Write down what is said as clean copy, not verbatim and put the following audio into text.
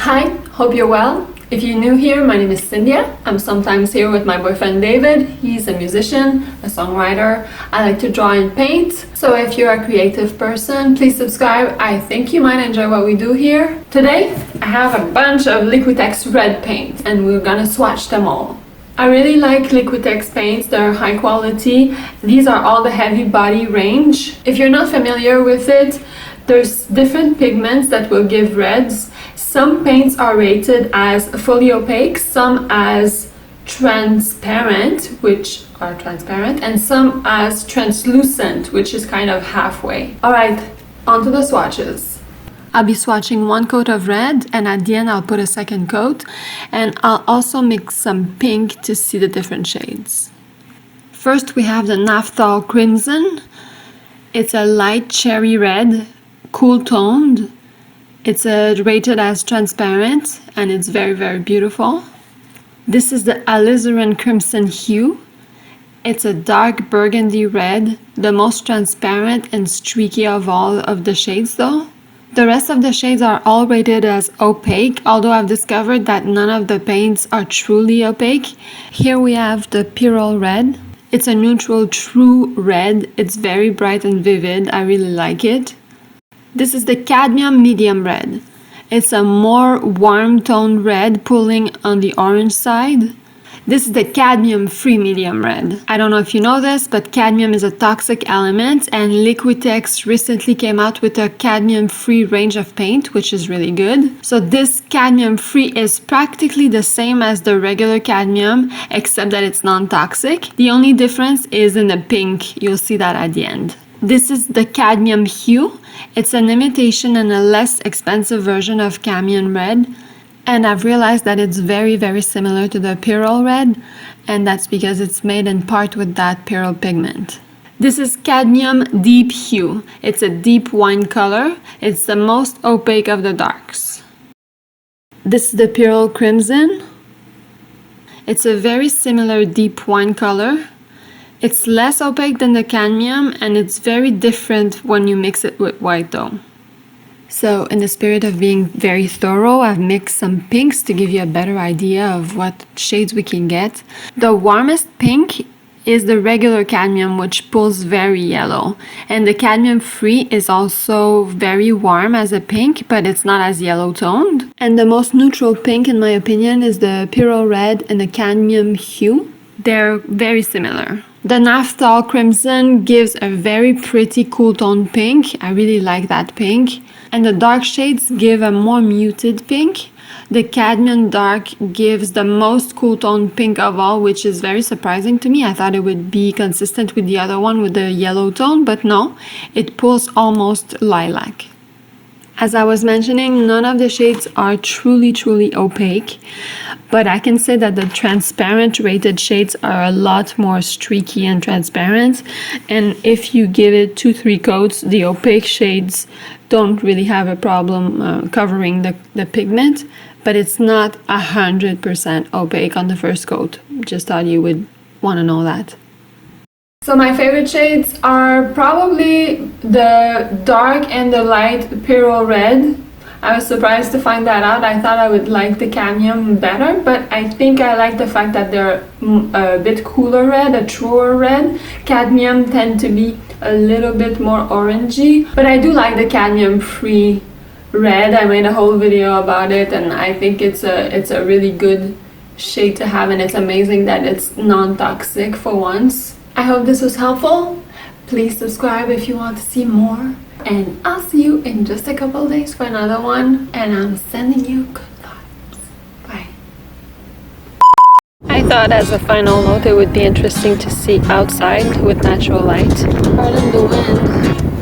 Hi, hope you're well. If you're new here, my name is Syndia. I'm sometimes here with my boyfriend David. He's a musician, a songwriter. I like to draw and paint. So if you're a creative person, please subscribe. I think you might enjoy what we do here. Today, I have a bunch of Liquitex red paint and we're gonna swatch them all. I really like Liquitex paints, they're high quality. These are all the heavy body range. If you're not familiar with it, there's different pigments that will give reds. Some paints are rated as fully opaque, some as transparent, which are transparent, and some as translucent, which is kind of halfway. Alright, on to the swatches. I'll be swatching one coat of red, and at the end I'll put a second coat, and I'll also mix some pink to see the different shades. First we have the Naphthol Crimson. It's a light cherry red, cool toned. It's rated as transparent and it's very, very beautiful. This is the Alizarin Crimson Hue. It's a dark burgundy red, the most transparent and streaky of all of the shades though. The rest of the shades are all rated as opaque, although I've discovered that none of the paints are truly opaque. Here we have the Pyrrole Red. It's a neutral true red. It's very bright and vivid. I really like it. This is the Cadmium Medium Red. It's a more warm toned red pulling on the orange side. This is the Cadmium-Free Medium Red. I don't know if you know this, but cadmium is a toxic element and Liquitex recently came out with a cadmium-free range of paint, which is really good. So this cadmium-free is practically the same as the regular cadmium, except that it's non-toxic. The only difference is in the pink. You'll see that at the end. This is the Cadmium Hue. It's an imitation and a less expensive version of Cadmium Red. And I've realized that it's very, very similar to the Pyrrole Red. And that's because it's made in part with that Pyrrole pigment. This is Cadmium Deep Hue. It's a deep wine color. It's the most opaque of the darks. This is the Pyrrole Crimson. It's a very similar deep wine color. It's less opaque than the cadmium and it's very different when you mix it with white though. So in the spirit of being very thorough, I've mixed some pinks to give you a better idea of what shades we can get. The warmest pink is the regular cadmium, which pulls very yellow. And the cadmium free is also very warm as a pink, but it's not as yellow toned. And the most neutral pink in my opinion is the Pyrrole Red and the Cadmium Hue. They're very similar. The Naphthol Crimson gives a very pretty cool tone pink. I really like that pink. And the dark shades give a more muted pink. The Cadmium Dark gives the most cool tone pink of all, which is very surprising to me. I thought it would be consistent with the other one with the yellow tone, but no, it pulls almost lilac. As I was mentioning, none of the shades are truly opaque, but I can say that the transparent rated shades are a lot more streaky and transparent, and if you give it 2-3 coats, the opaque shades don't really have a problem covering the pigment, but it's not 100% opaque on the first coat. Just thought you would want to know that. So my favorite shades are probably the dark and the light Pyrrole Red. I was surprised to find that out. I thought I would like the cadmium better, but I think I like the fact that they're a bit cooler red, a truer red. Cadmium tend to be a little bit more orangey, but I do like the cadmium-free red. I made a whole video about it and I think it's a really good shade to have, and it's amazing that it's non-toxic for once. I hope this was helpful. Please subscribe if you want to see more. And I'll see you in just a couple days for another one. And I'm sending you good vibes. Bye. I thought as a final note it would be interesting to see outside with natural light. Pardon the wind.